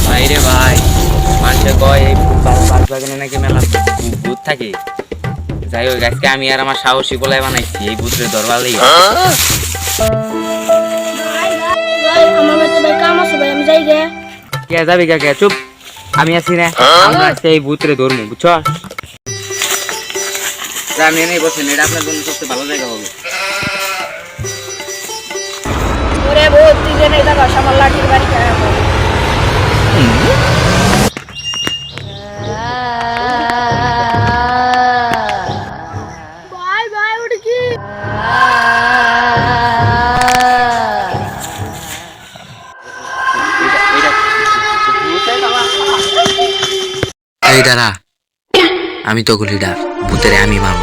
ভাই রে ভাই, মানুষে কয় এই বাগানে নাকি মেলা ভূত থাকে। যাই হোক, আজকে আমি আর আমার সাহসী গোলায় বানাইছি এই ভূতের দরবার লেগে। কে যাবি কে? চুপ, আমি আছি না। আমরা আজকে এই ভূতরে ধরবো, বুঝছো? আমি এনেই বসেন, এটা আপনার জন্য সবচেয়ে ভালো জায়গা হবে। ওরে ভূত, তুই জেনে এটা আমার লাঠির বাড়ি খায়। ভাই ভাই ওটা কি? এই দাঁড়া, আমি তো লিডার, ভূতেরে আমি মারব।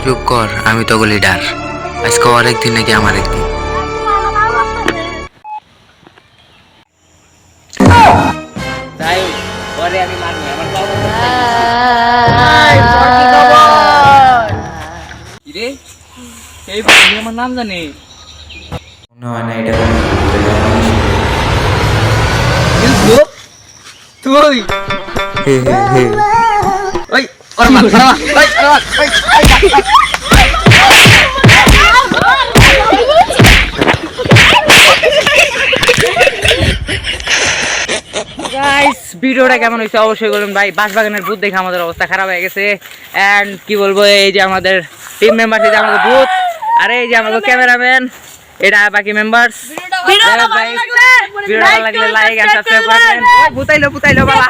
চুপ কর, আমি তো লিডার। আজকে ওর একদিন নাকি আমার একদিন। তাই ওরে আমি মারবো, আমার রে এই বাড়ি আমার নাম জানে মনে হয় না এটা তুই ওই ওর মাথা গাইস, ভিডিওটা কেমন হয়েছে অবশ্যই বলুন ভাই। বাঁশবাগানের ভূত দেখে আমাদের অবস্থা খারাপ হয়ে গেছে। এন্ড কি বলবো, এই যে আমাদের টিম মেম্বার, এই যে আমাদের ভূত, আর এই যে আমাদের ক্যামেরাম্যান, এটা বাকি মেম্বারস। ভিডিওটা লাগলে লাইক এন্ড সাবস্ক্রাইব করবেন। ভূতাইলো বাবা।